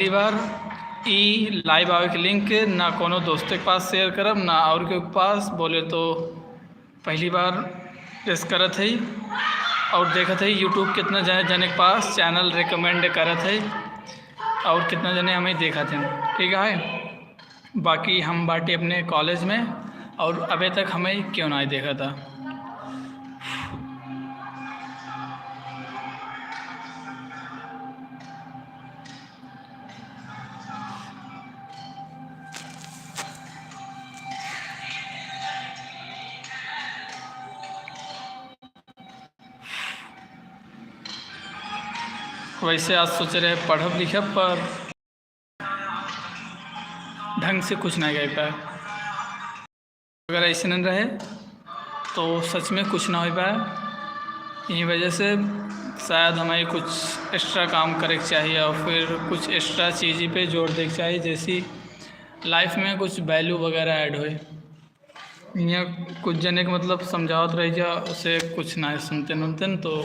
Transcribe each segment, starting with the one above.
कई बार ई लाइव आवे के लिंक ना कोनो दोस्त के पास शेयर करब ना और के पास बोले तो पहली बार प्रेस करत है और देखत है यूट्यूब कितना जने के पास चैनल रिकमेंड करत है और कितना जने हमें देखत हैं। ठीक है, बाकी हम बाटी अपने कॉलेज में और अभी तक हमें क्यों ना देखा था। वैसे आज सोच रहे पढ़ब लिखब पर ढंग से कुछ नहीं कर पाए। अगर ऐसे नहीं रहे तो सच में कुछ ना हो पाए। यही वजह से शायद हमें कुछ एक्स्ट्रा काम करे के चाहिए और फिर कुछ एक्स्ट्रा चीज़ पे जोर दे के चाहिए, जैसी लाइफ में कुछ वैल्यू वगैरह ऐड होए। यहाँ कुछ जने के मतलब समझावत रह जा उसे कुछ ना सुनते नुनते तो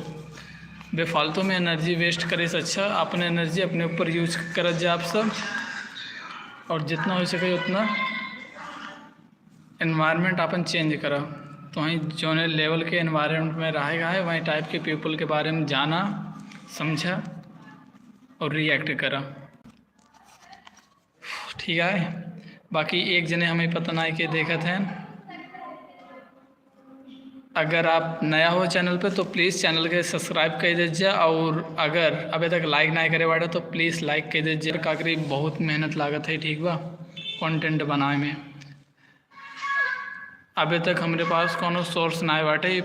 बेफालतू में एनर्जी वेस्ट करे से अच्छा अपने एनर्जी अपने ऊपर यूज करत जा आप सब, और जितना हो सके उतना एनवायरनमेंट अपन चेंज करा। तो वहीं जो लेवल के एनवायरनमेंट में रहेगा है वहीं टाइप के पीपल के बारे में जाना समझा और रिएक्ट करा। ठीक है, बाकी एक जने हमें पता नहीं के देखत हैं। अगर आप नया हो चैनल पे तो प्लीज़ चैनल के सब्सक्राइब कर दीजिए, और अगर अभी तक लाइक नहीं करे बाटे तो प्लीज़ लाइक कर दीजिए। काकरी बहुत मेहनत लागत है, ठीक बा, कंटेंट बनाए में। अभी तक हमारे पास कोनो सोर्स ना बाटे,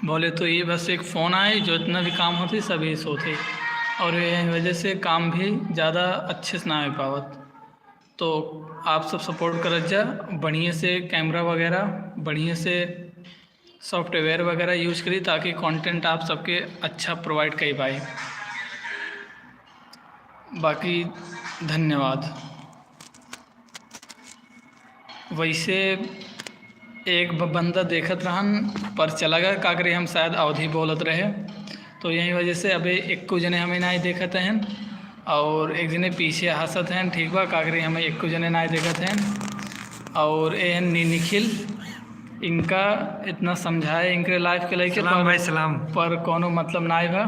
बोले तो ये बस एक फ़ोन आए जो इतना भी काम होती सभी सोते, और यही वजह से काम भी ज़्यादा अच्छे से ना हो पावत। तो आप सब सपोर्ट करत जा, बढ़िया से कैमरा वगैरह बढ़िया से सॉफ्टवेयर वगैरह यूज करी ताकि कंटेंट आप सबके अच्छा प्रोवाइड कर पाए। बाकी धन्यवाद। वैसे एक बंदा देखत रहन पर चला गया काकरे, हम शायद अवधि बोलत रहे तो यही वजह से अभी एक जने हमें ना देखत हैं और एक जने पीछे हंसत हैं। ठीक बा, काकरे हमें एक जने ना देखत हैं और ए निखिल इनका इतना समझाए इनके लाइफ के लेके सलाम भाई सलाम पर कोनो मतलब ना है।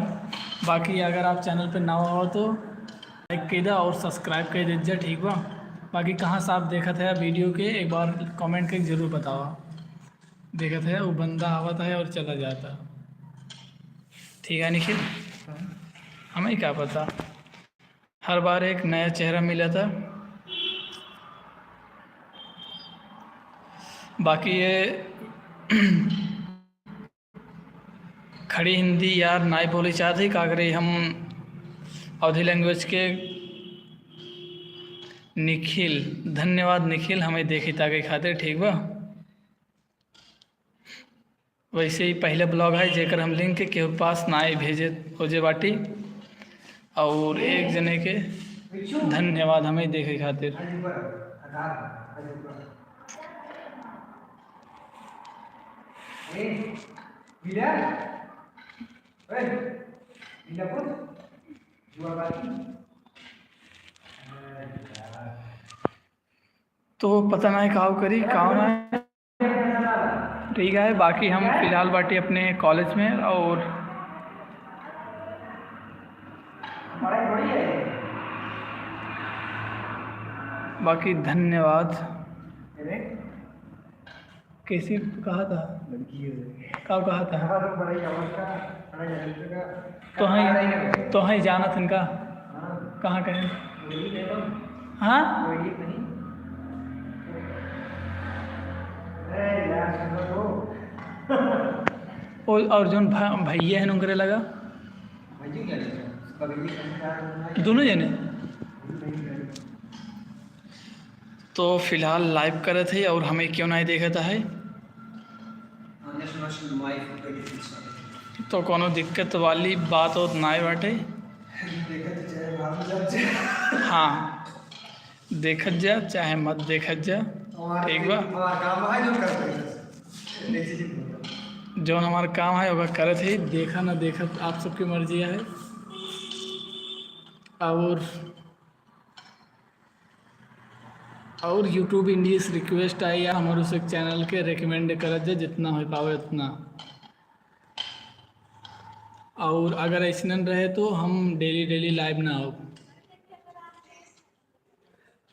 बाकी अगर आप चैनल पे ना हो तो लाइक कर दे और सब्सक्राइब कर दीजिए। ठीक बा, बाकी कहाँ से आप देखत है वीडियो के एक बार कमेंट करके ज़रूर बताओ। देखत है वो बंदा आवत है और चला जाता। ठीक है निखिल, हमें क्या पता, हर बार एक नया चेहरा मिला था। बाकी ये खड़ी हिंदी यार नाई बोली चाहती काकरे हम अवधी लैंग्वेज के निखिल, धन्यवाद निखिल हमें देखी ताकि खातिर। ठीक बा, वैसे ही पहले ब्लॉग है जेकर हम लिंक के पास नाई भेजे हो जे बाटी, और एक जने के धन्यवाद हमें देखे खातिर। तो पता नहीं काव करी काव ना। ठीक है, बाकी हम फिलहाल बाटी अपने कॉलेज में और बाकी धन्यवाद। कैसी कहा था कब कहा था तो हैं जानत इनका कहाँ कहें। हाँ और जो भैया है उनकरे लगा दोनों जने। तो फिलहाल लाइव करे थे और हमें क्यों नहीं देखता है, तो कोनो दिक्कत वाली बात हो ना बाटे। हाँ, देखत जा चाहे मत देखत जा। ठीक बा, जो हमारा काम है वह करत है, देखा ना देखत आप सबकी मर्जी है। और और यूट्यूब इंडिया से रिक्वेस्ट आई है हमारे से चैनल के रिकमेंड करत जाए जितना हो पावे उतना। और अगर ऐसा रहे तो हम डेली डेली लाइव ना हो।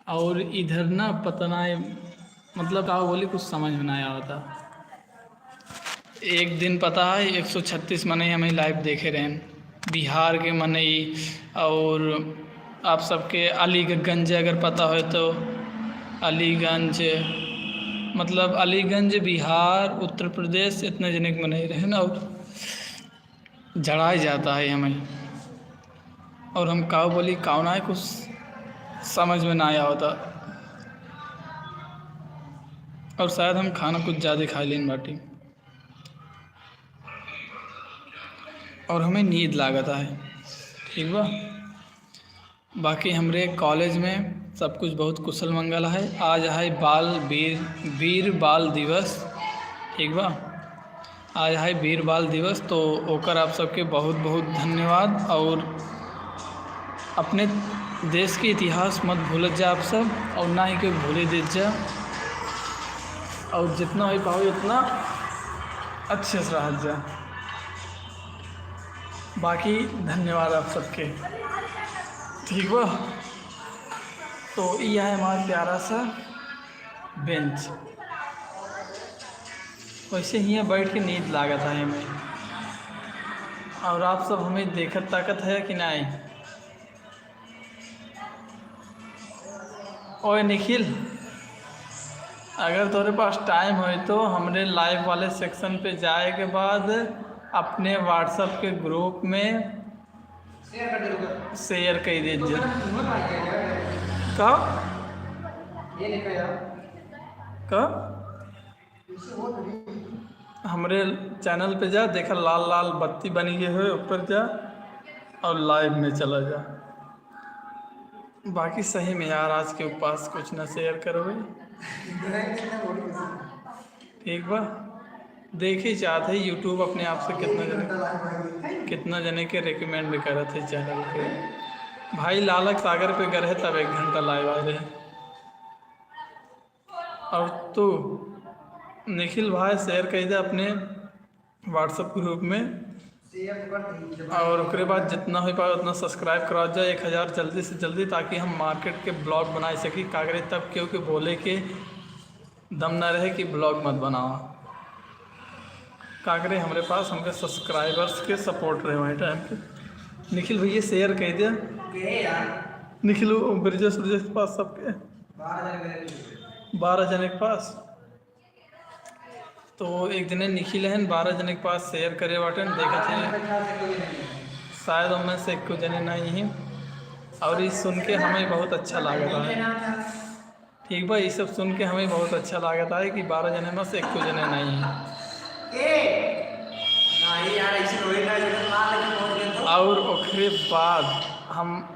और इधर ना पता ना है मतलब का बोली कुछ समझ में ना आया था। एक दिन पता है 136 मनई हमें लाइव देखे रहे बिहार के मनई। और आप सबके अलीगंज अगर पता हो तो अलीगंज मतलब अलीगंज बिहार उत्तर प्रदेश इतने जने के मनई रहे ना। और जड़ाई जाता है हमें और हम काव बोली काव ना है कुछ समझ में ना आया होता। और शायद हम खाना कुछ ज़्यादा खा लें बाटी और हमें नींद लागता है। ठीक बा। बाकी हमरे कॉलेज में सब कुछ बहुत कुशल मंगल है। आज है वीर बाल दिवस। ठीक बा। आज है वीर बाल दिवस तो ओकर आप सबके बहुत बहुत धन्यवाद। और अपने देश के इतिहास मत भूलत जा आप सब और ना ही कोई भूले देत जा। और जितना हो पाओ उतना अच्छे से रह जा। बाकी धन्यवाद आप सबके। ठीक बा। तो यह है हमारा प्यारा सा बेंच। वैसे ही बैठ के नींद लागत है हमें। और आप सब हमें देखत ताकत है कि नहीं। ओए निखिल अगर तुम्हारे पास टाइम हो तो हमरे लाइव वाले सेक्शन पे जाए के बाद अपने व्हाट्सएप के ग्रुप में शेयर कर दीजिए। कब हमरे चैनल पे जा देखा लाल लाल बत्ती बनी गई है ऊपर जा और लाइव में चला जा। बाकी सही में यार आज के उपास कुछ ना शेयर करोगे। ठीक बा। देख ही चाहते हैं यूट्यूब अपने आप से कितना जने के रिकमेंड करत है चैनल के। भाई लालक सागर पे गए तब 1 घंटा लाइव आ रहे। और तो निखिल भाई शेयर कर दे अपने व्हाट्सएप ग्रुप में। और उसके बाद जितना हो पाए उतना सब्सक्राइब करा जाए 1000 जल्दी से जल्दी ताकि हम मार्केट के ब्लॉग बना सकी। कागरे तब क्योंकि बोले के दम ना रहे कि ब्लॉग मत बनाओ। कागरे हमारे पास हमके सब्सक्राइबर्स के सपोर्ट रहे वहीं टाइम पे। निखिल भैया शेयर कह दिया। निखिल ब्रिजेश के पास सबके 12 जने के पास। तो एक दिन निखिल है 12 जने के पास शेयर करे बाटन देखा थे शायद उनमें से एक जने नहीं ही। और ये सुन के हमें बहुत अच्छा लगता है। ठीक बा। ये सब सुन के हमें बहुत अच्छा लगता है कि 12 जने में से 1 जने नहीं है। और उसके बाद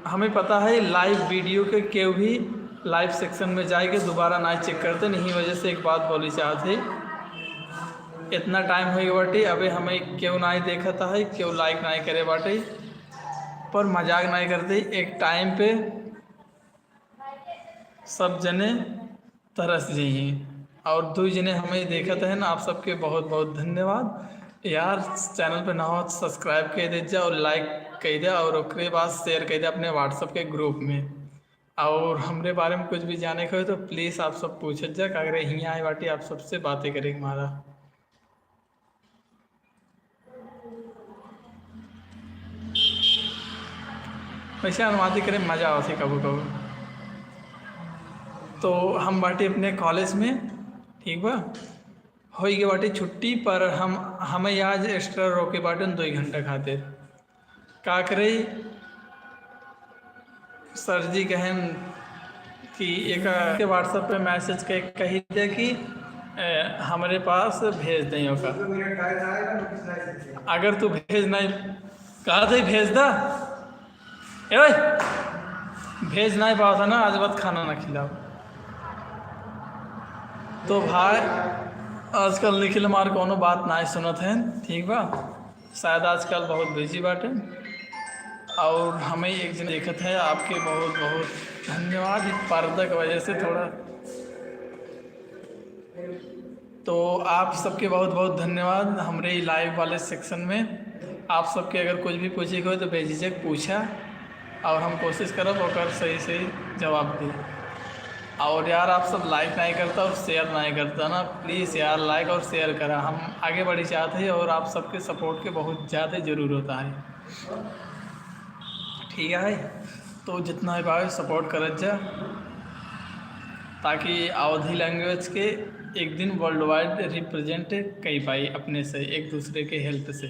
हमें पता है लाइव वीडियो के क्यों भी लाइव सेक्शन में जाके दोबारा ना चेक करते नहीं। वजह से एक बात बोली चाहते इतना टाइम हो बाटे अबे हमें क्यों ना देखता है क्यों लाइक ना करे बाटे। पर मजाक नहीं करते एक टाइम पे सब जने तरस जाइए। और 2 जने हमें देखते हैं ना आप सबके बहुत बहुत धन्यवाद यार। चैनल पे ना हो सब्सक्राइब कर दीजिए और लाइक कर दे और उसके बाद शेयर कर दे अपने व्हाट्सएप के ग्रुप में। और हमरे बारे में कुछ भी जाने को हो तो प्लीज़ आप सब पूछत जा अगर यहाँ आए बाटी आप सबसे बातें करेंगे हमारा। वैसे अनुवादी करें मज़ा आती कबू कबू। तो हम बाटी अपने कॉलेज में। ठीक बा। हो गए बाटी छुट्टी पर हमें आज एक्स्ट्रा रोके बाटन 2 घंटा खातिर का करे। सर जी कहें कि एक व्हाट्सएप पे मैसेज कही दे कि हमारे पास भेज दें होगा। अगर तू भेज नहीं कहा था भेज दा भेज नहीं पाओ था ना आज बात खाना ना खिलाओ। तो भाई आजकल निखिल हमारे कोनो बात ना सुनत हैं। ठीक बा। शायद आजकल बहुत बिजी बाटे। और हमें एक जन देखत है आपके बहुत बहुत धन्यवाद। पर्दा की वजह से थोड़ा तो आप सबके बहुत बहुत धन्यवाद हमारे लाइव वाले सेक्शन में। आप सबके अगर कुछ भी पूछे हो तो बेझिझक पूछा और हम कोशिश करब ओकर सही सही जवाब दी। और यार आप सब लाइक नहीं करता और शेयर नहीं करता ना, प्लीज़ यार लाइक और शेयर करा, हम आगे बढ़ी चाहते हैं और आप सबके सपोर्ट के बहुत ज़्यादा ज़रूर होता है। ठीक है, तो जितना है भाई सपोर्ट करत जा ताकि अवधी लैंग्वेज के एक दिन वर्ल्ड वाइड रिप्रेजेंट कई पाई अपने से एक दूसरे के हेल्प से।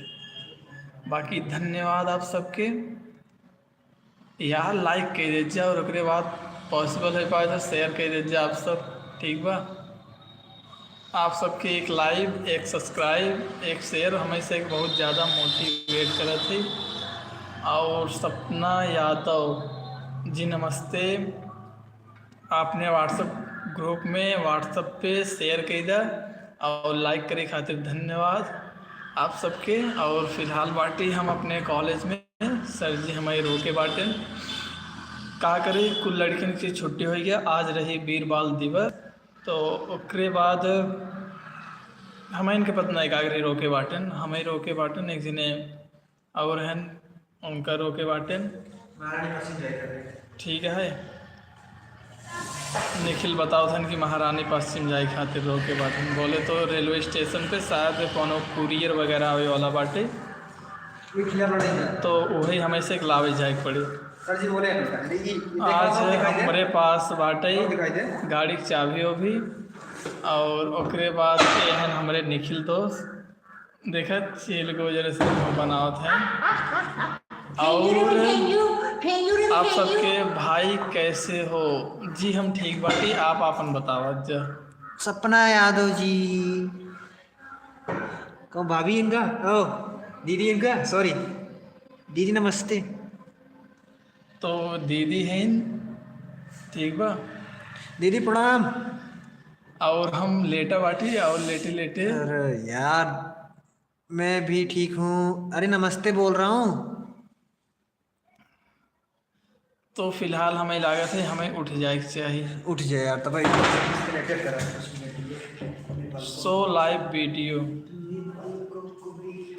बाकी धन्यवाद आप सबके। यार लाइक कर दीजिए और उसके बाद पॉसिबल है पाए तो शेयर कर दीजिए आप सब। ठीक बा, आप सबके एक लाइक, एक सब्सक्राइब, एक शेयर हमेशा एक बहुत ज़्यादा मोटिवेट करत थी। और सपना यादव जी नमस्ते, आपने व्हाट्सएप ग्रुप में व्हाट्सएप पे शेयर कर दा और लाइक करे खातिर धन्यवाद आप सबके। और फिलहाल बाटी हम अपने कॉलेज में सर जी हमारे रोके बाटे का करे, कुल लड़कियों की छुट्टी हो गया, आज रही वीर बाल दिवस, तो उसके बाद हमें इनके पता नहीं कागरी रोके बाटन, हमें रोके बाटन एक जिने और हैं उनका रोके बाटन। ठीक है, निखिल बताओ था कि महारानी पश्चिम जाए खातिर रोके बाटन, बोले तो रेलवे स्टेशन पे शायद कोनो कुरियर वगैरह आवे वाला बाटे, तो वही हमें से लावे जाए पड़े। सर जी बोले आज हमारे पास बाटे गाड़ी की चाबी हो भी, और ओकरे बाद एहन हमारे निखिल दोस्त देखत चील के वजह से बनावत हैं। और आप सबके भाई कैसे हो जी? हम ठीक बाटी, आप अपन बतावत जा। सपना यादव जी कौन भाभी इनका, ओ दीदी इनका, सॉरी दीदी नमस्ते। तो दीदी हैं, ठीक बा दीदी प्रणाम। और हम लेटा बाटी और लेटे लेटे। अरे यार मैं भी ठीक हूँ, अरे नमस्ते बोल रहा हूँ। तो फिलहाल हमें लागत है हमें उठ जाए चाहिए। उठ जाए यार तब सो लाइव वीडियो,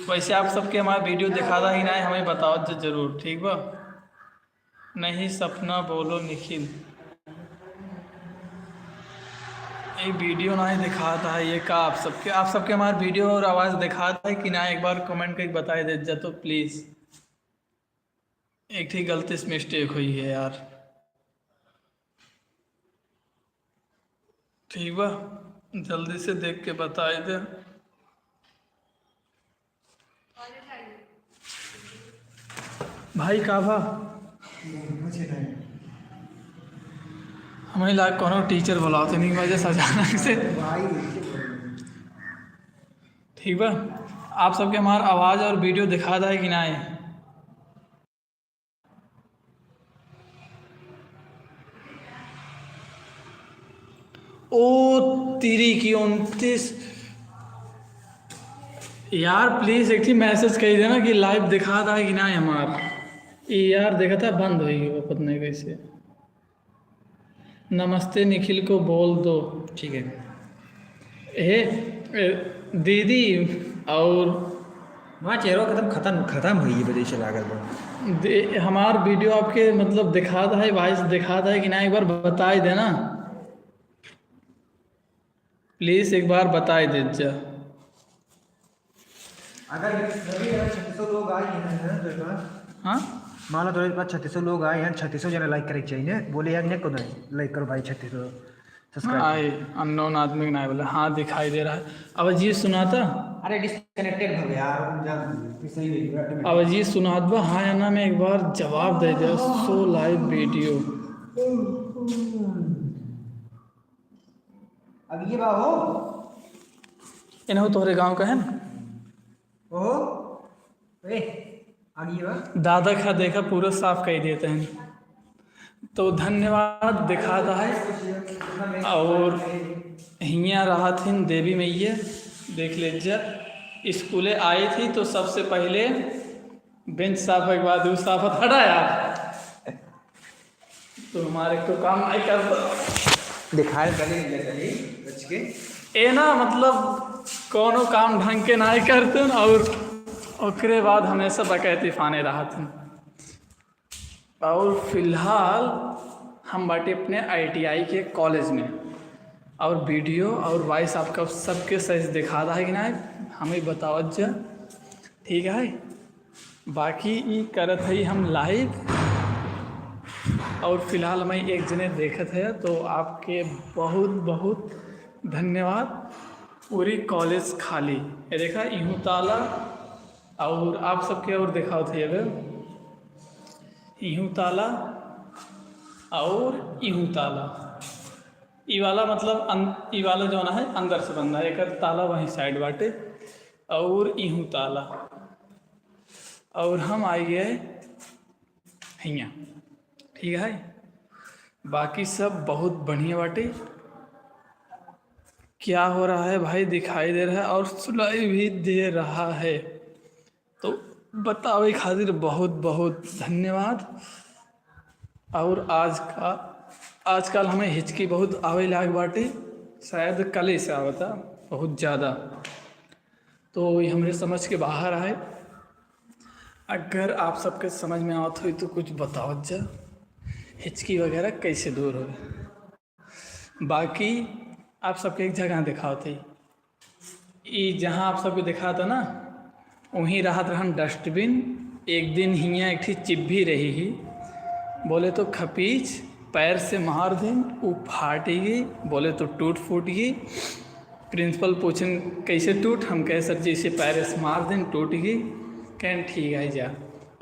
वैसे आप सबके हमारा वीडियो दिखा था ही ना, हमें बताओ जो जरूर। ठीक बा, नहीं सपना बोलो निखिल, ये वीडियो ना ही दिखाता है ये का आप सबके हमारा वीडियो और आवाज़ दिखाता है कि ना, एक बार कमेंट करके बता दे जा तो प्लीज़। एक ही गलती से मिस्टेक हुई है यार। ठीक बा, जल्दी से देख के बता दे। भाई का भा हमें लाग कोनो टीचर बुलाओ तो नहीं वजह से अचानक से। ठीक बा, आप सबके हमारा आवाज़ और वीडियो दिखा था है कि ना है? ओ तिरी की 29 यार प्लीज़ एक ही मैसेज कही देना कि लाइव दिखा था कि ना है हमारा। यार देखा था बंद होगी वो पता नहीं कैसे। नमस्ते निखिल को बोल दो। ठीक है। दीदी और वहाँ चेहरा खत्म हुई है बजे चला कर हमार वीडियो आपके मतलब दिखाता है, वॉइस दिखाता है कि ना, एक बार बता ही देना प्लीज़, एक बार बता ही दीजिए। अगर 3600 लोग आए हैं तो हाँ मान लो तुम्हारे पास 3600 लोग आए हैं, 3600 जना लाइक करे चाहिए, बोले यार ने को लाइक करो भाई 3600 सब्सक्राइब। आए अननोन आदमी ना बोला, हाँ दिखाई दे रहा है। अब जी सुनाता, अरे डिस्कनेक्टेड हो गया यार, सही नहीं। अब जी सुनात बा हाँ या ना में एक बार जवाब दे दे। सो लाइव वीडियो अब ये बाहो इन्हों तोहरे गांव का है ना? ओहो ए आगे बा दादा का देखा पूरा साफ कर देते हैं। तो धन्यवाद दिखाता है। और हियाँ रहा थी देवी मैया, देख लीजिए स्कूले आई थी तो सबसे पहले बेंच साफ के बाद उस साफ हटा यार, तो हमारे को काम नहीं करता। दिखाए चले बच के ए ना मतलब कोनो काम ढंग के नहीं करतन और ओकरे बाद हमेशा बकैती फाने रहतन। और फिलहाल हम बाटे अपने ITI के कॉलेज में, और वीडियो और वॉइस आपका सबके सही दिखा रहा है कि नहीं हमें बतावत जा, ठीक है। बाकी ये करत है हम लाइव, और फिलहाल मैं एक जने देखत है तो आपके बहुत बहुत धन्यवाद। पूरी कॉलेज खाली ये देखा यूँ ताला, और आप सबके और दिखाओ थे अगर यूँ ताला और यूँ ताला, ई वाला मतलब ई वाला जो है अंदर से बंद है, एक ताला वहीं साइड बाटे, और यूँ ताला, और हम आई गए हियाँ, ठीक है। बाकी सब बहुत बढ़िया बाटे। क्या हो रहा है भाई दिखाई दे रहा है और सुनाई भी दे रहा है, तो बतावे खातिर बहुत बहुत धन्यवाद। और आजकल हमें हिचकी बहुत आवे लाग बाटे, शायद कल ही से आवता बहुत ज़्यादा, तो ये हमरे समझ के बाहर आए। अगर आप सबके समझ में आवत हो तो कुछ बतावत जा, हिचकी वगैरह कैसे दूर हो। बाकी आप सबके एक जगह दिखाओ थे, ये जहाँ आप सबको दिखा था ना वहीं रहत रहन डस्टबिन। एक दिन हियाँ एक ठी चिब्भी रही ही, बोले तो खपीच पैर से मार दें वो फाट गई, बोले तो टूट फूट गई। प्रिंसिपल पूछन कैसे टूट, हम कहे सर जी इसे पैर से मार दें टूट गई, कहें ठीक है जा।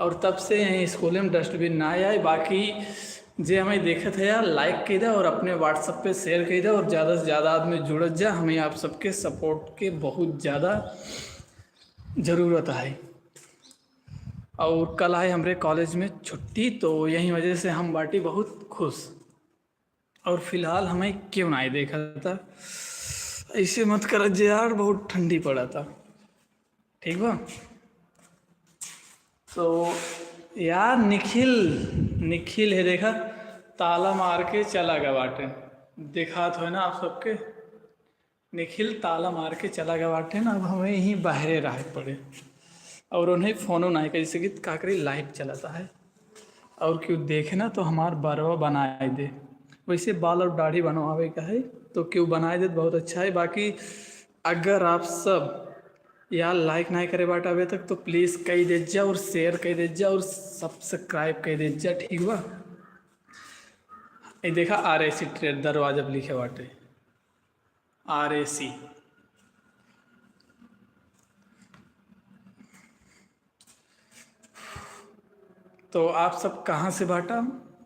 और तब से यहीं स्कूल में डस्टबिन ना आए। बाकी जे हमें देखत है यार लाइक कर दे और अपने व्हाट्सएप पे शेयर कर दे, और ज़्यादा से ज़्यादा आदमी जुड़त जा, हमें आप सबके सपोर्ट के बहुत ज़्यादा ज़रूरत है। और कल आए हमारे कॉलेज में छुट्टी, तो यही वजह से हम बाटी बहुत खुश। और फिलहाल हमें क्यों ना देखा था, ऐसे मत कर जे यार बहुत ठंडी पड़ा था, ठीक बा। तो यार निखिल है देखा ताला मार के चला गया बाटे, देखा तो है ना आप सबके, निखिल ताला मार के चला गया बाटे ना। अब हमें यहीं बाहरे रह पड़े, और उन्हें फ़ोनो नहीं कैसे कि काकरी लाइव चलाता है, और क्यों देखे ना तो हमार बरवा बनाए दे। वैसे बाल और दाढ़ी बनवावे का है तो क्यों बनाए दे बहुत अच्छा है। बाकी अगर आप सब यार लाइक नहीं करे बाटा अभी तक तो प्लीज़ कही दे जा, और शेयर कही दे जा, और सब्सक्राइब कही दे जा, ठीक बा। ये देखा RAC ट्रेड दरवाजा लिखे बाटे RAC। तो आप सब कहाँ से बाटा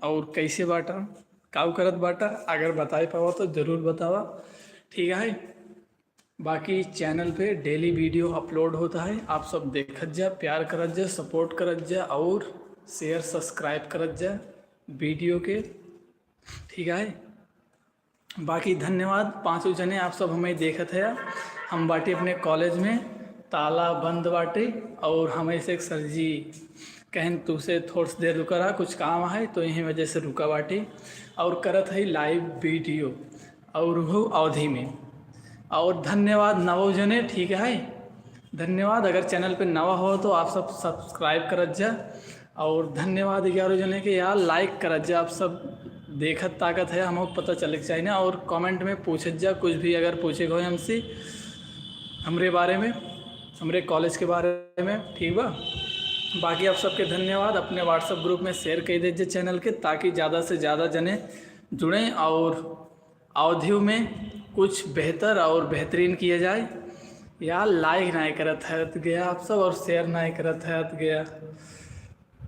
और कैसे बाटा काऊ करत बाटा, अगर बताए पावा तो ज़रूर बतावा, ठीक है। बाकी चैनल पे डेली वीडियो अपलोड होता है, आप सब देखत जा, प्यार करत जा, सपोर्ट करत जा, और शेयर सब्सक्राइब करत जा वीडियो के, ठीक है। बाकी धन्यवाद पाँचों जने आप सब हमें देखत है। हम बाटे अपने कॉलेज में ताला बंद बाटे, और हमें से एक सर जी कहें तू से थोड़ी सी देर रुका रहा कुछ काम है, तो यही वजह से रुका बाटे, और करत है लाइव वीडियो और वो अवधि में। और धन्यवाद नवो जने, ठीक है, धन्यवाद। अगर चैनल पे नवा हो तो आप सब सब्सक्राइब करत जा, और धन्यवाद 11 जने के यार लाइक करत जा। आप सब देखत ताकत है हमको पता चले चाहिए ना, और कमेंट में पूछत जा कुछ भी अगर पूछे हो हमसे हमरे बारे में, हमरे कॉलेज के बारे में, ठीक बा। बाकी आप सबके धन्यवाद। अपने व्हाट्सएप ग्रुप में शेयर कर दीजिए चैनल के, ताकि ज़्यादा से ज़्यादा जने जुड़ें और अवधियों में कुछ बेहतर और बेहतरीन किया जाए। यार लाइक नहीं करत है गया आप सब, और शेयर नहीं करत है गया।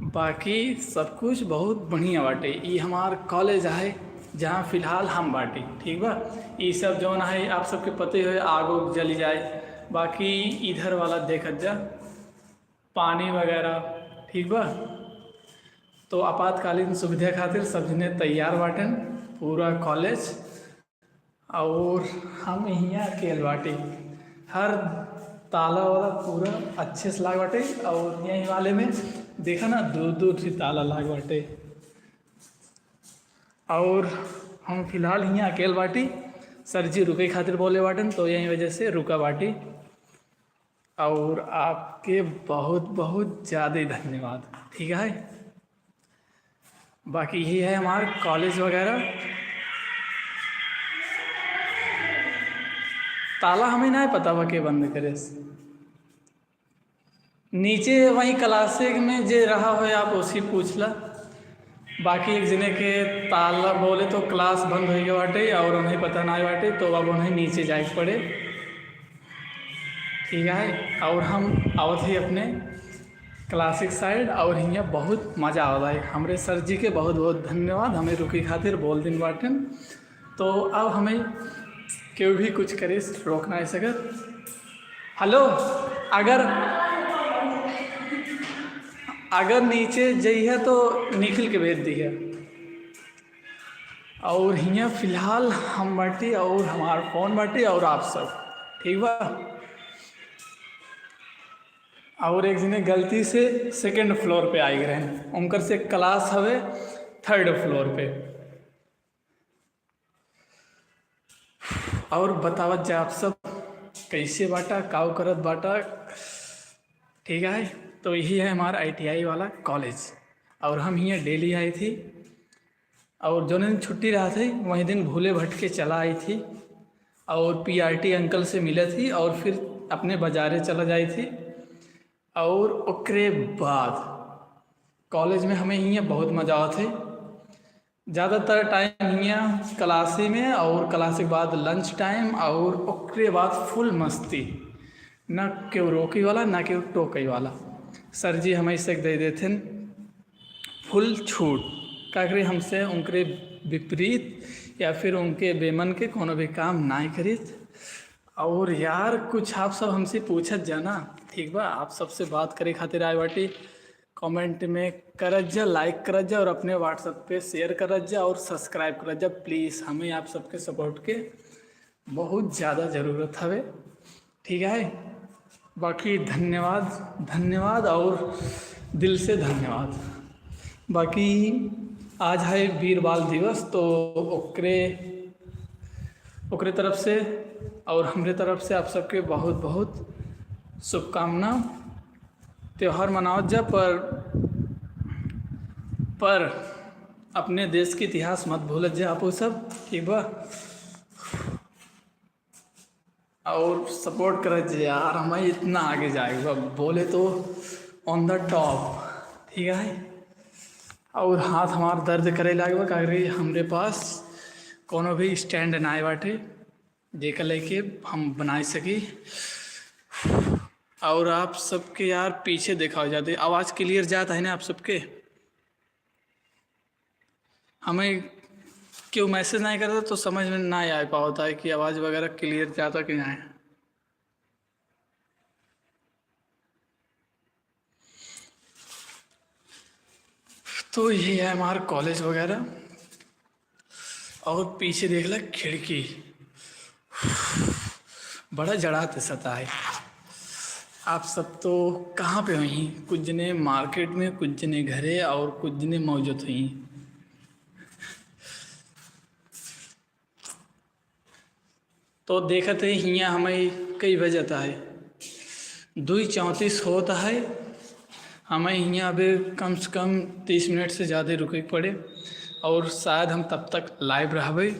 बाकी सब कुछ बहुत बढ़िया बाटे। ये हमार कॉलेज है जहाँ फ़िलहाल हम बाटी, ठीक बा। ये सब जौन है आप सबके पते हो आगो जली जाए। बाकी इधर वाला देखत जा पानी वगैरह, ठीक बा। तो आपातकालीन सुविधा खातिर सब जने तैयार बाटन पूरा कॉलेज, और हम यहाँ अकेले बाटी। हर ताला वाला पूरा अच्छे से लाग बाटे, और यहीं वाले में देखा ना दूर दूर से ताला लाग बाटे। और हम फिलहाल यहाँ अकेले बाटी, सर जी रुके खातिर बोले बाटन, तो यही वजह से रुका बाटी। और आपके बहुत बहुत ज़्यादा धन्यवाद। ठीक है, बाकी यही है हमारे कॉलेज वगैरह। ताला हमें नहीं पता बा के बंद करे से। नीचे वहीं क्लास में जे रहा हो आप उसी पूछला। बाकी एक जने के ताला बोले तो क्लास बंद हो गया बाटे और उन्हें पता ना बाटे, तो अब उन्हें नीचे जाए पड़े। ठीक है, और हम आवत ही अपने क्लासिक साइड, और यहाँ बहुत मज़ा आवता है। हमारे सर जी के बहुत बहुत धन्यवाद, हमें रुकी खातिर बोल दिन बाटन। तो अब हमें क्यों भी कुछ करे रोकना है सकर। हेलो, अगर नीचे जाइए तो निखिल के भेज दिए। और हियाँ फिलहाल हम बाटी और हमार फोन बाटी और आप सब ठीक बा। और एक जने गलती से सेकंड फ्लोर पे आई गए, उनकर से क्लास हवे थर्ड फ्लोर पे। और बतावत जाए आप सब कैसे बाटा काव करत बाटा। ठीक है, तो यही है हमारा ITI वाला कॉलेज। और हम यहाँ डेली आई थी, और जो दिन छुट्टी रहा थी वही दिन भूले भटके चला आई थी, और PRT अंकल से मिले थी, और फिर अपने बाजारे चला जाई थी। और उसके बाद कॉलेज में हमें यहाँ बहुत मज़ा आता है। ज़्यादातर टाइम यहाँ क्लासे में, और क्लास के बाद लंच टाइम, और उसके बाद फुल मस्ती। ना क्यों रोकी वाला ना क्यों टोकई वाला। सर जी हमेशा दे देते फुल छूट, का करी हमसे उनके विपरीत या फिर उनके बेमन के कोनो भी काम ना करित। और यार कुछ आप सब हमसे पूछत जाना, ठीक बा। आप सबसे बात करे खातिर आए बाटी। कमेंट में करत जा, लाइक करत जा, और अपने व्हाट्सएप पे शेयर करत जा, और सब्सक्राइब करत जा प्लीज़। हमें आप सबके सपोर्ट के बहुत ज़्यादा ज़रूरत हवे। ठीक है, बाकी धन्यवाद और दिल से धन्यवाद। बाकी आज है वीर बाल दिवस, तो ओकरे तरफ से और हमरे तरफ से आप सबके बहुत बहुत शुभकामना। त्यौहार मनावत जा, पर अपने देश के इतिहास मत भूलत जा आप सब, ठीक बा। और सपोर्ट करत जा यार, हमें इतना आगे जाएगा बोले तो ऑन द टॉप। ठीक है, और हाथ हमार दर्द करे लागे कागरी हमरे पास कोनो भी स्टैंड ना आए बाटे जेकर लेके हम बना सकी। और आप सबके यार पीछे देखा हो जाते, आवाज़ क्लियर जाता है ना आप सबके। हमें क्यों मैसेज नहीं करता तो समझ में ना आ पाता है कि आवाज़ वगैरह क्लियर जाता कि नहीं। तो ये है हमारा कॉलेज वगैरह। और पीछे देख ला खिड़की, बड़ा जड़ाते सता है। आप सब तो कहाँ पे हुई, कुछ जने मार्केट में, कुछ जने घरे, और कुछ जने मौजूद हुई। तो देखते हैं हियाँ हमें कई बजता है, 2:34 होता है। हमें यहाँ अभी कम से कम 30 मिनट से ज़्यादा रुके पड़े, और शायद हम तब तक लाइव रहबे।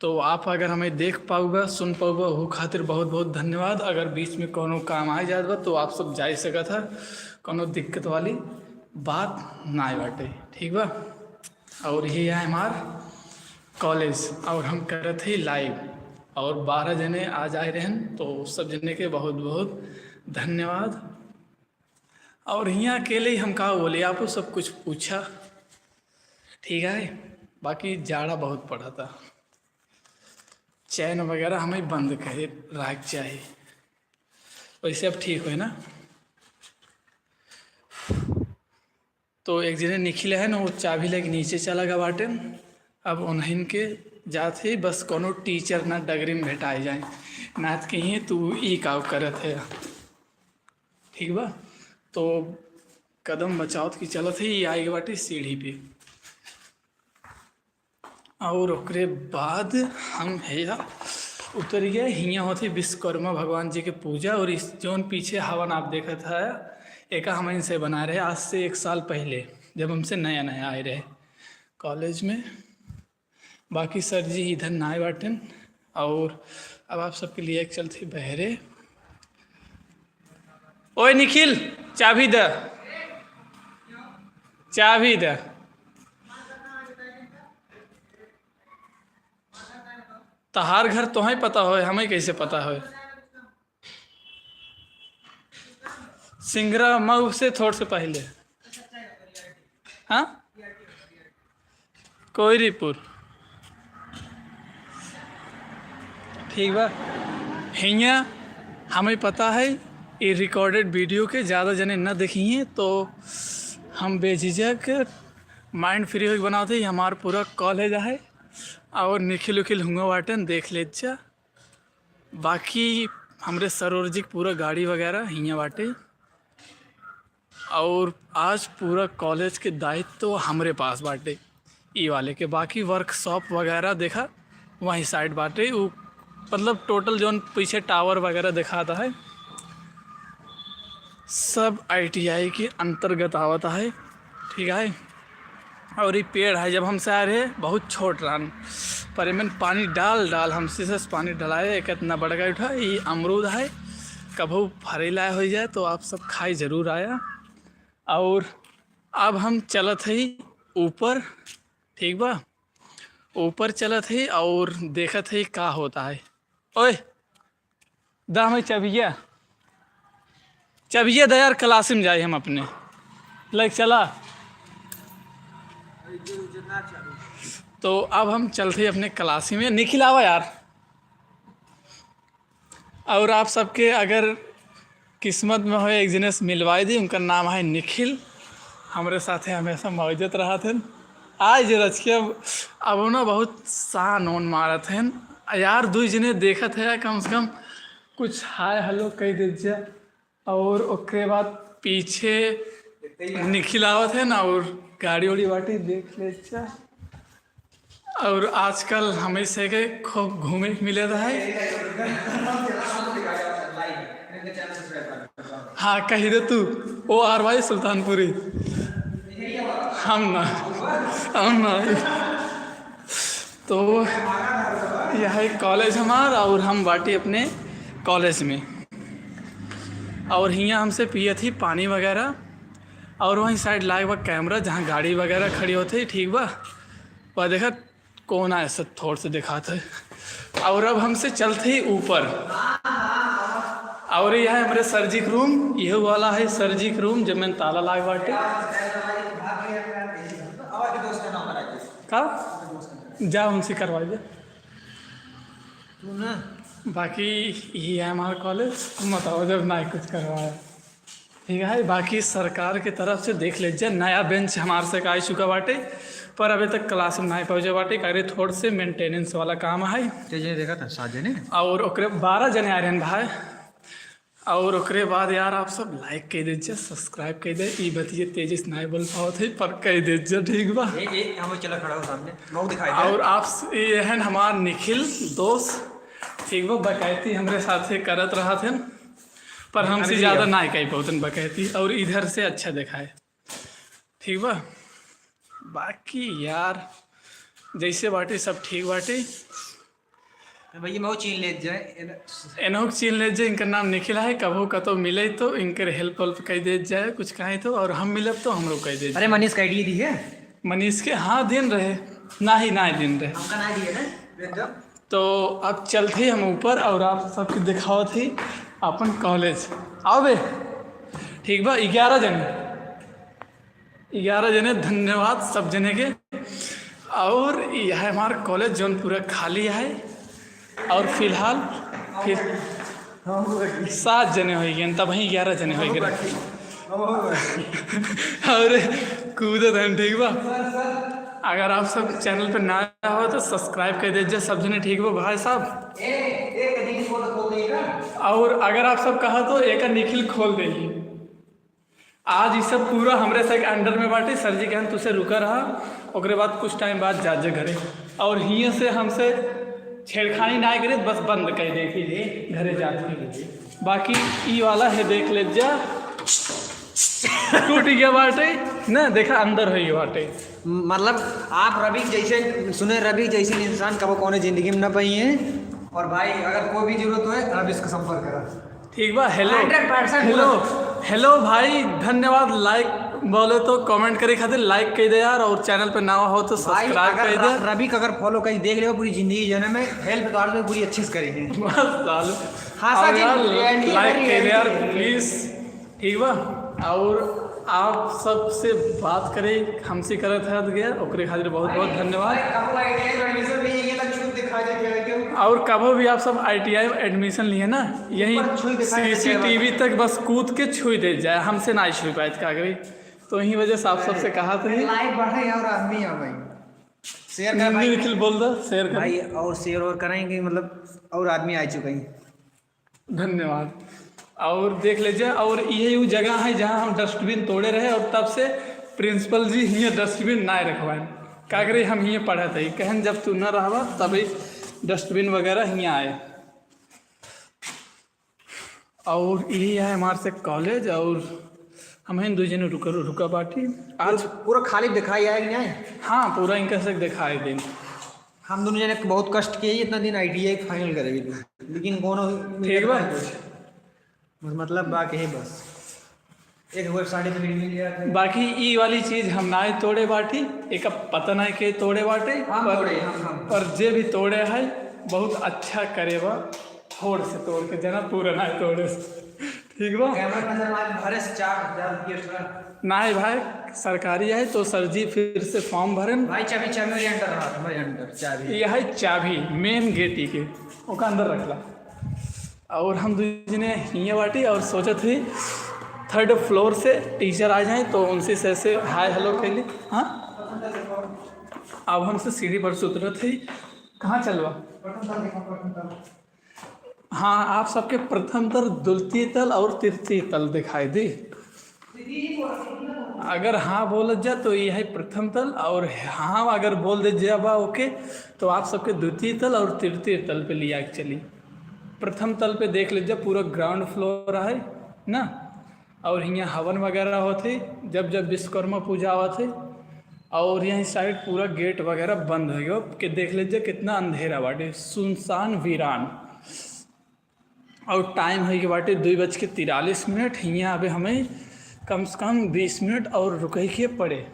तो आप अगर हमें देख पाओगे सुन पाओगे वो खातिर बहुत बहुत धन्यवाद। अगर बीच में कोनो काम आ जात बा तो आप सब जा सकत है, कोनो दिक्कत वाली बात ना आए बाटे, ठीक बा। और ये है हमार कॉलेज, और हम करत ही लाइव, और 12 जने आ जाए रहन, तो सब जने के बहुत बहुत धन्यवाद। और यहाँ अकेले ही हम कहा बोले, आपको सब कुछ पूछा, ठीक है। बाकी जाड़ा बहुत पड़ा था, चैन वगैरह हमें बंद करे रख चाहिए, वैसे अब ठीक है ना। तो एक जने निखिल है ना, वो चाबी लेके नीचे चला गया बाटे। अब उन्हें के जाते ही बस कोनो टीचर ना डगरी में भेटाए जाए ना कहीं तू ई काव करत है, ठीक बा। तो कदम बचाओ की चलत ही आई बाटे सीढ़ी पे। और ओकरे बाद हम हैया उतर गए। हियाँ होती विश्वकर्मा भगवान जी के पूजा। और इस जोन पीछे हवन आप देखा था एक हम इनसे बना रहे आज से 1 साल पहले, जब हमसे नया नया आए रहे कॉलेज में। बाकी सर जी इधर नाए बाटन। और अब आप सबके लिए एक चलती बहरे। ओए निखिल, चाबी द, चाबी द। तहार घर तो ही पता हो, हमें कैसे पता हो? सिंगरा मऊ से थोड़ से पहले। हाँ, कोयरीपुर। ठीक बा। हियाँ हमें पता है ये रिकॉर्डेड वीडियो के ज़्यादा जने न देखिए, तो हम बेझिझक माइंड फ्री होकर बनाते ही हमारा पूरा कॉलेज है। और निखिल उखिल हुआ वाटन देख ले जा। बाकी हमरे सरोवर जी पूरा गाड़ी वगैरह हियाँ बाटे। और आज पूरा कॉलेज के दायित्व तो हमरे पास बाटे ई वाले के। बाकी वर्कशॉप वगैरह देखा वहीं साइड बाटे। वो मतलब टोटल जो पीछे टावर वगैरह दिखाता है सब ITI के अंतर्गत आवता है। ठीक है। और ये पेड़ है जब हमसे आ रहे बहुत छोट रहा पर मैंने पानी डाल हमसे से पानी डलाए एक इतना बड़का उठा। ये अमरूद है, कभू फरेला हो जाए तो आप सब खाई ज़रूर आया। और अब हम चलत है ऊपर। ठीक बा, ऊपर चलत है और देखत है का होता है। ओए दा हमें चबिया चबिया दा यार, क्लास में जाए हम अपने लाइक चला। तो अब हम चलते अपने क्लास में। निखिल आवा यार। और आप सबके अगर किस्मत में हो एक जिनस मिलवाई दी, उनका नाम है निखिल। हमारे साथ हमेशा मौजूद रहा थे। आज रच के अब ना बहुत सा नोन मारत हैं यार। 2 जने देखत है कम से कम कुछ हाय हेलो कह दीजिए। और उसके बाद पीछे निखिल आवत है ना, और गाड़ी उड़ी बाटी देख ले। और आजकल हमेशा के खूब घूमे मिले रहा है। हाँ कही दे तू ओ आर भाई सुल्तानपुरी। हम ना तो यह है कॉलेज हमारा। और हम बाटी अपने कॉलेज में। और हियाँ हमसे पिए थी पानी वगैरह। और वहीं साइड लाए हुआ कैमरा जहाँ गाड़ी वगैरह खड़ी होती। ठीक बा, वह देखा कौन आया सब थोड़ से दिखाते। और अब हमसे चलते ही ऊपर। और यह है हमारे सर्जिक रूम। यह वाला है सर्जिक रूम जब मैंने ताला लाग बाटे का जा उनसे करवा दे। बाकी यही है हमारा कॉलेज। बताओ जब ना कुछ करवाया। ठीक है। बाकी सरकार की तरफ से देख लीजिए नया बेंच हमारे से आ चुका बाटे, पर अभी तक क्लास में नहीं पहुँचे बाटे। करे थोड़ से मेंटेनेंस वाला काम है। देखा था 7 जने और ओकरे 12 जने आ रहे हैं भाई। और ओकरे बाद यार आप सब लाइक कह दीजिए, सब्सक्राइब कह दे। ई बतिए तेजी से नहीं बोल पाओ थे पर कह दीजिए। ठीक बा। हम चला खड़ा हो सामने लोग दिखाई दे। और आप ये है हमार निखिल दोस्त। ठीक बा, बकैती हमारे साथ से करत रहा थे पर हमसे ज़्यादा ना कही पाते बकैती। और इधर से अच्छा दिखाए। ठीक बा। बाकी यार जैसे बाटे सब ठीक बाटे। भैया मैं चीन ले जाए एनोक चीन ले जाए। इनका नाम निखिल है। कभू कतो मिले तो इनके हेल्प वेल्प कह दे जाए कुछ कहें तो। और हम मिलब तो हम लोग कह दे। अरे मनीष का आईडी दी है। मनीष के हाँ दिन रहे ना ही दिन रहे। हमका ना दिए ना। तो अब चलते हम ऊपर और आप सबके दिखाओ थी अपन कॉलेज। आओ बे। ठीक बा। 11 जने धन्यवाद सब जने के। और यह है हमारा कॉलेज जो पूरा खाली है। और फिलहाल फिर 7 जने हो गए तब वहीं 11 जने हो गए। और कूदत हैं। ठीक बा। अगर आप सब चैनल पर नया हो तो सब्सक्राइब कर दीजिए सब जने। ठीक बा भाई साहब। और अगर आप सब कहा तो एक निखिल खोल देंगे। आज ये सब पूरा हमरे से अंडर में बाटे। सर जी कहन तुसे रुका रहा, ओकरे बाद कुछ टाइम बाद जा घरे, और हिये से हमसे छेड़खानी ना करे, बस बंद कर दे कि घरे जाते। बाकी ई वाला है देख ले जा, टूट गया बाटे ना, देखा अंदर है ये बाटे। मतलब आप रवि जैसे सुने, रवि जैसे इंसान कब कौन जिंदगी में न पाई है। और भाई अगर कोई भी जरूरत हो रवि इसका संपर्क करा। ठीक बा। हेलो 100% हेलो हेलो भाई, धन्यवाद। लाइक बोले तो कमेंट करे खातिर लाइक कर दे यार, और चैनल पे नया हो तो सब्सक्राइब कर दे। रवि का अगर फॉलो कहीं देख ले पूरी जिंदगी जो है मैं हेल्प कर दे, पूरी अच्छी से करेंगे। बस साल हाँ लाइक कर दे यार प्लीज। ठीक बा। और आप सबसे बात करें हमसे करत है गया, ओकरे खातिर बहुत बहुत धन्यवाद। और कभी भी आप सब ITI एडमिशन लिए ना, यही CCTV तक बस कूद के छुई दे जाए, हमसे ना छुई पाए का कभी। तो यही वजह से आप सबसे कहा था लाइक बढ़े और आदमी आ भाई शेयर कर भाई, निखिल बोल दो शेयर कर भाई, और शेयर और करेंगे मतलब और आदमी आ चुके हैं। धन्यवाद। और देख लीजिए, और यही वो जगह है जहाँ हम डस्टबिन तोड़े रहे, और तब से प्रिंसिपल जी हियाँ डस्टबिन ना रखवाएं का करे, हम हियाँ पढ़े थे। कहन जब तू न रहबा तभी डस्टबिन वगैरह हियाँ आए। और यही है हमारे से कॉलेज, और हमें दो जने रुका बाटी। आज पूरा खाली दिखाई आएगी नहीं? हाँ पूरा इनका से दिखाई दिन। हम दोनों जने बहुत कष्ट किए इतना दिन ITI फाइनल करेगी, लेकिन कोनो ठीक बा। मतलब बाकी है बस एक वर्ष साढ़े मिल गया। बाकी ई वाली चीज हम ना तोड़े बाटी, एक पता नहीं के तोड़े बाटे, पर जे भी तोड़े है बहुत अच्छा करेबा, थोड़ से तोड़ के जना पूरा ना तोड़े। ठीक बा। नहीं भाई सरकारी है तो सर जी फिर से फॉर्म भरन भाई। चाबी मेरे अंदर रहा, तुम्हारे अंदर चाबी। यह है चाबी मेन गेटी के, ओका अंदर रखला। और हम दूसरे हियाँ बाटी, और सोचा थी 3rd फ्लोर से टीचर आ जाएं तो उनसे ऐसे हाय हेलो कर ली। हाँ अब हमसे सीढ़ी पर से उतरे थे। कहाँ चलवा? हाँ आप सबके प्रथम तल, द्वितीय तल और तृतीय तल दिखाई दी। अगर हाँ बोल जा तो यह है प्रथम तल, और हाँ अगर बोल दे जाबा ओके तो आप सबके द्वितीय तल और तृतीय तल पे लिया के चली। प्रथम तल पे देख लीजिए पूरा ग्राउंड फ्लोर है ना, और यहाँ हवन वगैरह होते जब जब विश्वकर्मा पूजा आते। और यहीं साइड पूरा गेट वगैरह बंद है कि देख लीजिए कितना अंधेरा बाटे, सुनसान वीरान। और टाइम है कि बाटे 2:43। यहाँ अभी हमें कम से कम 20 मिनट और रुके के पड़े,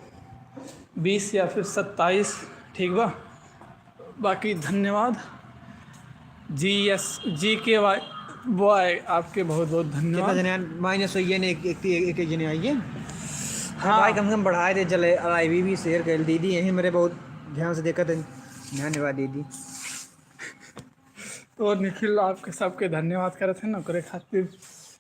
20 या फिर 27। ठीक बा। बाकी धन्यवाद GK बॉय, आपके बहुत बहुत धन्यवाद। माइनस ये ने एक जने आइए। हाँ भाई कम से कम बढ़ाए दे चले। IB भी शेयर कर दीदी, यही मेरे बहुत ध्यान से देखा थे। धन्यवाद दीदी। तो निखिल आपके सबके धन्यवाद करे थे ना, करे खातिर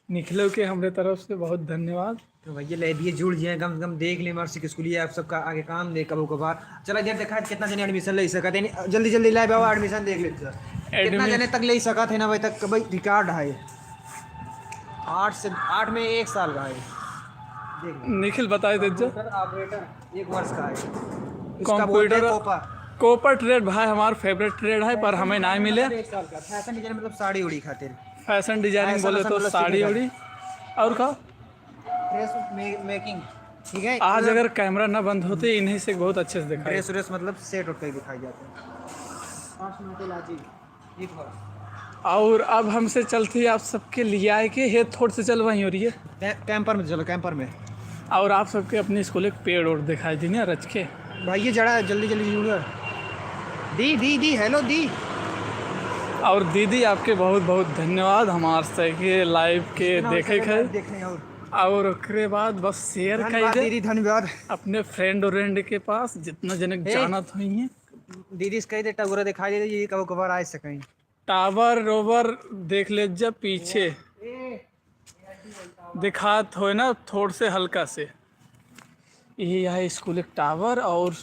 निखिलो के हमारे तरफ से बहुत धन्यवाद। तो भैया ले दिए जुड़ जाए, कम से कम देख ले मार्सी के स्कूलिए आप सबका आगे काम दे कबो कबार। चला देर देखा कितना जने एडमिशन ले सका थे, जल्दी जल्दी लाए बाबा एडमिशन देख ले कितना जने तक ले सका थे ना भाई तक। भाई रिकॉर्ड है 8 में 1 साल का है। निखिल बताए दे जो ऑपरेटर 1 वर्ष का है। कंप्यूटर कोपर ट्रेड भाई हमारा फेवरेट ट्रेड है, पर हमें ना मिले। 1 साल का फैशन डिजाइन मतलब साड़ी उड़ी खातिर, फैशन डिजाइनिंग बोले तो साड़ी उड़ी और का ड्रेस मेकिंग। ठीक है। आज अगर कैमरा ना बंद होते इन्हीं से बहुत अच्छे से दिखाई। ड्रेस मतलब सेट उठ कर दिखाई जाते हैं। 5 मिनट लाजी 1 वर्ष। और अब हमसे चलती आप सबके लिए आए के हे थोड़ से चल वहीं हो रही है कैंपर में चलो, कैंपर में। और आप सबके अपने स्कूल एक पेड़ और दिखाई दी ना रच के भाई ये जड़ा जल्दी जल्दी जुड़ दी हेलो दी। और दीदी आपके बहुत बहुत धन्यवाद हमारे से के लाइव के देखे खे। और उसके बाद बस शेयर कर दीदी धन्यवाद अपने फ्रेंड और के पास जितना जनक जाना था है। दीदी से कह दे टावर दिखाई दे, ये कब कबार आ सकें। टावर रोवर देख ले जब पीछे दिखात हो ना थोड़ से हल्का से। यही है स्कूल एक टावर, और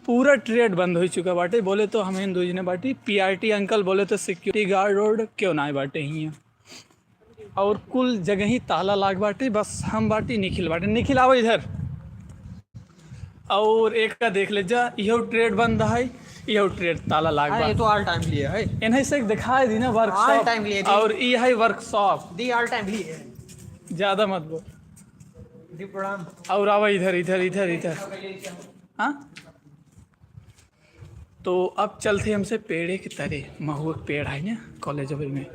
पूरा ट्रेड बंद हो चुका बाटे। बोले तो हमें दो जने बाटी PRT अंकल बोले तो सिक्योरिटी गार्ड रोड क्यों ना बाटे ही और कुल जगह ही ताला लाग बाटे, बस हम बाटी निखिल बाटे। निखिल आओ इधर। और एक का देख ले जा, इहो ट्रेड बंद है, इहो ट्रेड ताला लाग बा। ये तो ऑल टाइम लिए है, इन्हें से दिखाई दी ना All time लिए वर्कशॉप, दी। और ये है वर्कशॉप। दी ऑल टाइम लिए है। ज़्यादा मत बोल। दी प्रणाम। और आवा इधर इधर इधर इधर। हाँ, तो अब चलते हमसे पेड़े की तरह। महुआ के पेड़ है ना कॉलेज में,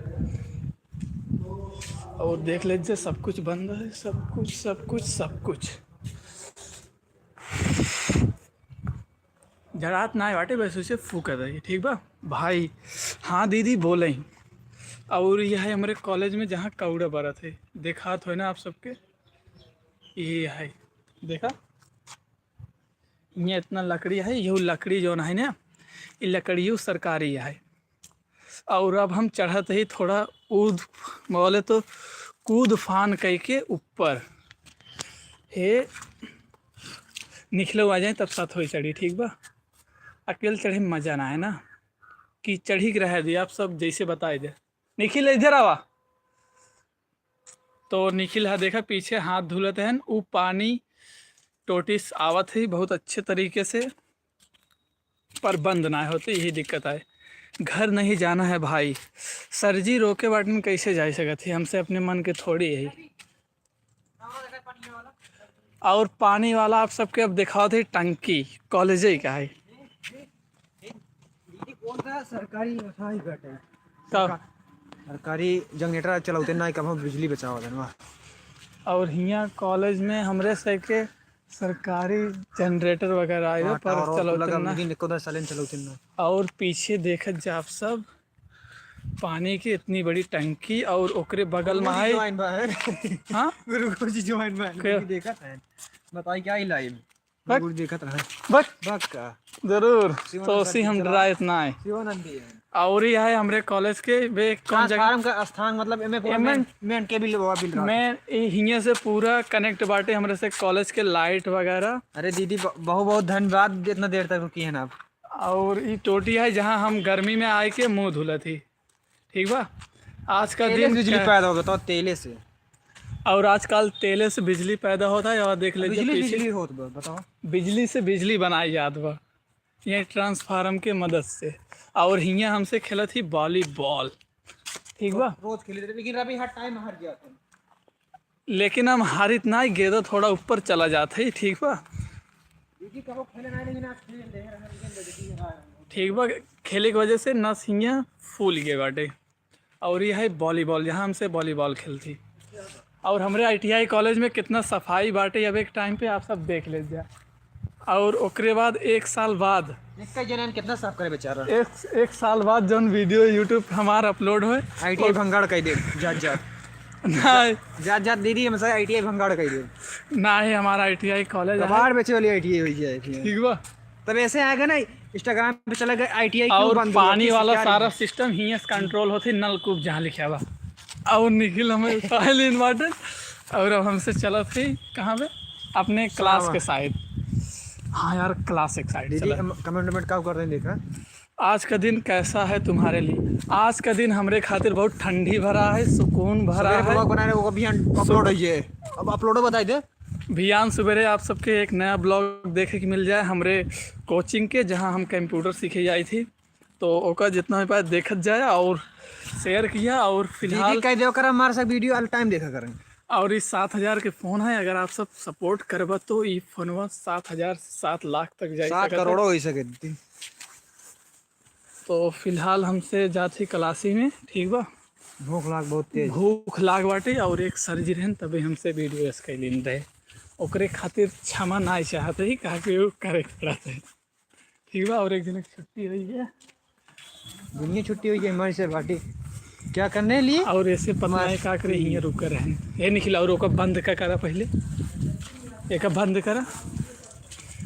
और देख लीजिए सब कुछ बंद है, सब कुछ सब कुछ सब कुछ। जरात ना बाटे, बस उसे फूक रही, ठीक बा भाई। हाँ दीदी बोले ही। और यह है हमारे कॉलेज में जहाँ कौड़ा बड़ा थे, देखा तो है ना आप सबके, ये है देखा। ये इतना लकड़ी है, यह लकड़ी जो है ना, ये लकड़ी सरकारी है। और अब हम चढ़ते ही थोड़ा ऊद बोले तो कूद फान कह के ऊपर हे निकलो आ जाए, तब साथ हो चढ़ी, ठीक बा। अकेले चढ़े में मज़ा ना है ना, कि चढ़ी के रह दिया आप सब जैसे बताए दे। निखिल इधर आवा। तो निखिल है देखा पीछे हाथ धुलते हैं, वो पानी टोटिस आवत है बहुत अच्छे तरीके से, पर बंद ना होते, यही दिक्कत है। घर नहीं जाना है भाई, सरजी रोके बाट में कैसे जा सकत है, हमसे अपने मन के थोड़ी यही। और पानी वाला आप सबके अब दिखाओ थे टंकी, कॉलेज ही का है। कौन सा सरकारी घट है? कब? सरकारी जनरेटर चलाते ना, कब हम बिजली बचाओ देना। और हियाँ कॉलेज में हमरे से के सरकारी जनरेटर वगैरह आए पर चलौते ना। और पीछे देखत जा आप सब पानी की इतनी बड़ी टंकी, और ओकरे बगल में है। हाँ देखा था, बताइए क्या ही लाइव देखा था बस का जरूर। तो उसी हम डरा इतना है। और ये है हमारे कॉलेज के वे कौन जगह का स्थान, मतलब मेन केबल मैं हियाँ से पूरा कनेक्ट बाटे हमारे से कॉलेज के लाइट वगैरह। अरे दीदी बहुत बहुत धन्यवाद, इतना देर तक रुकी है ना आप। और ये टोटी है जहाँ हम गर्मी में आए के मुँह धुला थी, ठीक बा। आज का दिन बिजली पैदा होगा तो तेले से, और आजकल तेले से बिजली पैदा होता है। और देख लीजिए बिजली होत बा, बताओ। बिजली से बिजली बनाई जात बा ये ट्रांसफार्म के मदद से। और हियाँ हमसे खेला थी वॉलीबॉल, ठीक बा। रोज खेले थे, लेकिन अभी हर टाइम हार गया था। लेकिन हम हारित ना गेदा थोड़ा ऊपर चला जाते ही, ठीक बा। दीदी कहो खेले ना, लेकिन आज खेल रहे हैं, ठीक बा। खेले की वजह से नस हियाँ फूल गए बाटे। और ये है वॉलीबॉल, यहाँ हमसे वॉलीबॉल खेलती। और हमारे ITI कॉलेज में कितना सफाई बाटे अब एक टाइम पे आप सब देख लीजिए। और ओकरे बाद एक साल बाद कितना साफ करे बेचारा, एक साल बाद जौन वीडियो यूट्यूब हमारा अपलोड हुए ITI भंगाड़ कह दे जात जात दीदी हम सब ITI भंगाड़ कह दे ना ही हमारा ITI कॉलेज बाहर बेचे वाली ITI हुई है, ठीक बा। तब ऐसे आएगा ना इंस्टाग्राम पे चला गया ITI और पानी वाला सारा सिस्टम ही कंट्रोल होती नलकूप जहाँ लिखा हुआ। और निखिल हमें पहले इन्वर्टर, और अब हमसे चला थी कहाँ पे अपने क्लास के साइड। हाँ यार क्लास एक साइड चला। कमेंट क्या कर रहे हैं देखा। आज का दिन कैसा है तुम्हारे लिए? आज का दिन हमारे खातिर बहुत ठंडी भरा है, सुकून भरा है। ब्लॉग बना रहे वो अभी अपलोड है, अब अपलोड बताई दे। भियान सवेरे आप सबके एक नया ब्लॉग देखे के मिल जाए हमरे कोचिंग के, जहां हम कंप्यूटर सीखे जाई थी। तो ओका जितना भी पाए देखत जाए और शेयर किया। और फिलहाल कह दो कर हमारे साथ वीडियो ऑल टाइम देखा करें। और ये 7,000 के फ़ोन है, अगर आप सब सपोर्ट करबा तो ये फ़ोनवा 7,000 से 7 लाख तक जाए, 7 करोड़ हो सके। तो फिलहाल हमसे जाती क्लासी में, ठीक बा। भूख लाग बहुत तेज, भूख लाग बाटे। और एक सर्जी रहन तभी हमसे वीडियो स्केलिंग रहे, ओकरे खातिर क्षमा ना चाहते ही कहा कि वो करे पड़ते, ठीक बा। और एक दिन छुट्टी हुई है, दुनिया छुट्टी हुई है हमारी से बाटी क्या करने लिए। और ऐसे पता है का करे हियाँ रुक कर रहें, ये निखिल। और ओका बंद का करा पहले, एक बंद करा।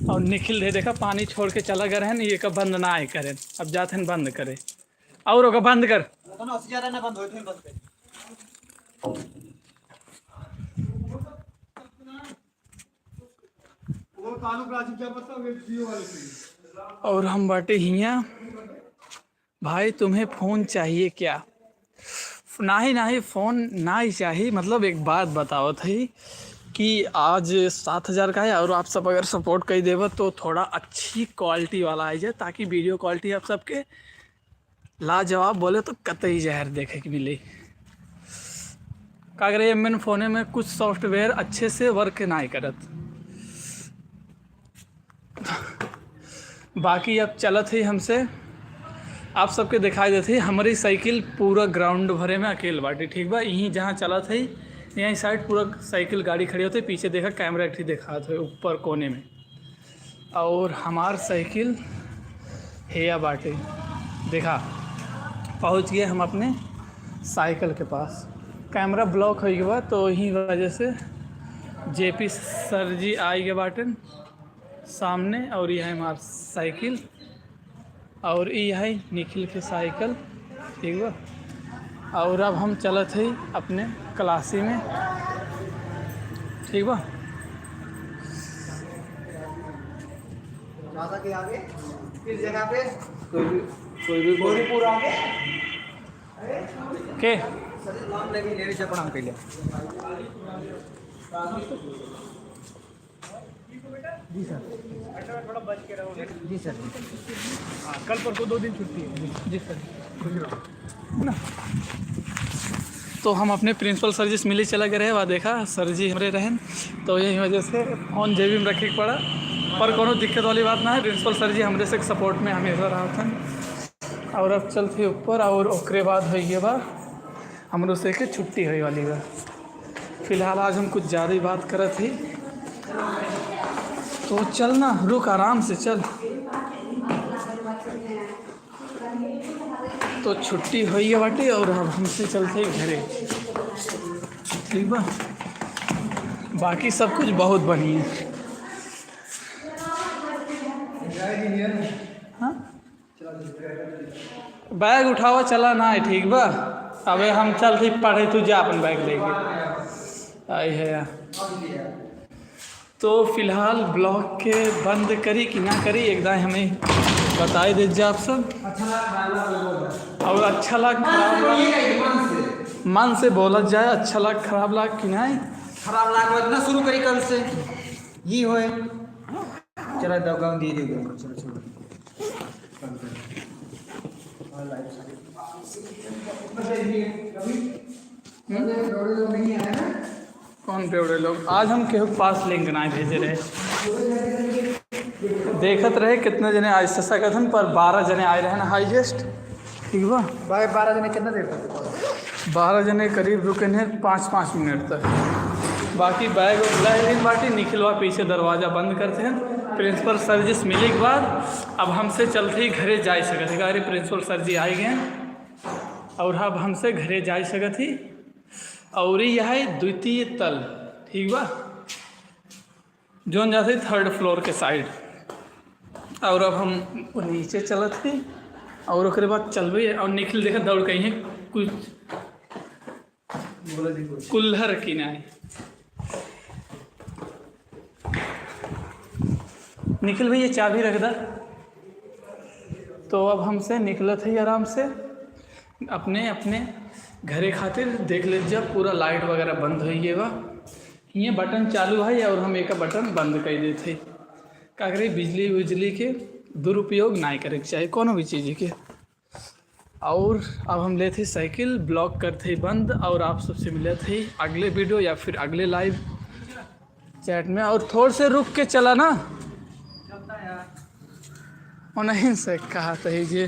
और निखिल दे देखा पानी छोड़ के चला गए हैं, ये का बंद ना आए करें, अब जाते हैं बंद करे। और ओका बंद कर, और हम बाटे हियाँ। भाई तुम्हें फ़ोन चाहिए क्या? ना ही फ़ोन ना ही चाहिए। मतलब एक बात बताओ थी कि आज 7,000 का है और आप सब अगर सपोर्ट कर देव तो थोड़ा अच्छी क्वालिटी वाला आ जाए, ताकि वीडियो क्वालिटी आप सबके लाजवाब बोले तो कतई जहर देखे के मिले। का करे मैंने फ़ोने में कुछ सॉफ्टवेयर अच्छे से वर्क ना करत। बाकी अब चलत ही हमसे आप सबके दिखाई देती हमारी साइकिल पूरा ग्राउंड भरे में अकेले बाटी, ठीक बा। यहीं जहाँ चला था यहीं साइड पूरा साइकिल गाड़ी खड़ी होती, पीछे देखा कैमरा एक दिखा था ऊपर कोने में, और हमार साइकिल हेया बाटे देखा। पहुँच गए हम अपने साइकिल के पास। कैमरा ब्लॉक हो गया तो यही वजह से जेपी सर जी आई गए बाटन सामने, और यह है हमार साइकिल और यह है निखिल के साइकिल, ठीक बा। और अब हम चलत है अपने क्लासी में, ठीक बा। के आगे किस जगह पे कोई भी पूरा आगे के सर नाम लगी ले लीजिए प्रणाम कइले। जी सर थोड़ा बच के रहो। जी सर हाँ, कल परसों 2 दिन छुट्टी है। जी सर ना। तो हम अपने प्रिंसिपल सर जी से मिले चला गए रहे, वहाँ देखा सर जी हमारे रहें, तो यही वजह से फ़ोन जेबी में रखे के पड़ा। पर कोनो दिक्कत वाली बात ना है, प्रिंसिपल सर जी हमारे से सपोर्ट में हमेशा रहा था। और अब चलते ऊपर, और ओकरे बाद हुई बा हमरो से के छुट्टी हुई वाली बा। फिलहाल आज हम कुछ ज़्यादा ही बात करत ही, तो चल ना, रुक आराम से चल। तो छुट्टी हुई है बाटी और अब हमसे चलते घरे, ठीक बा। बाकी सब कुछ बहुत बढ़िया है। हाँ बैग उठावा चला ना है, ठीक बा। अबे हम चलते पढ़े, तू जा अपन बैग लेके आई है यार। तो फिलहाल ब्लॉग के बंद करी कि ना करी एकदम हमें बताई दीजिए आप सब। और अच्छा लग खराब मन से बोला जाए, अच्छा लग खराब लग कि नहीं खराब लाग ना शुरू करी कल से ये होए। चलो दगाऊं दे दे चलो चलो कौन बेवड़े लोग आज हम केहू पास लिंक ना भेजे रहे, देखत रहे कितने जने आज सकत हन, पर 12 जने आए रहे ना हाईएस्ट, ठीक बा। भाई 12 जने कितना देर तक 12 जने करीब रुके हैं 5-5 मिनट तक। बाकी बैग लाइन बाटी निखिलवा पीछे दरवाज़ा बंद करते हैं। प्रिंसिपल सर जी से मिले के बाद अब हमसे चलते ही घरे जा सकते, अरे प्रिंसिपल सर जी आए गए और अब हमसे घरे जा सकत ही। और यह है द्वितीय तल, ठीक बा, जोन जाते 3rd फ्लोर के साइड। और अब हम नीचे चलत ही और उसके बाद चलबे। और निखिल देखा दौड़ कहीं है कुछ कुल्हर की नहीं। निखिल भाई ये चाबी रख दा। तो अब हमसे निकलत है आराम से अपने अपने घरे खातिर। देख लीजिए पूरा लाइट वगैरह बंद हो गया बा, ये बटन चालू है और हम एक बटन बंद कर देते। का करें बिजली के दुरुपयोग ना करे के चाहिए कोनो भी चीज़ के। और अब हम लेते साइकिल ब्लॉक करते बंद, और आप सबसे मिले थे अगले वीडियो या फिर अगले लाइव चैट में। और थोड़े से रुक के चला ना, और नहीं से कहा था ये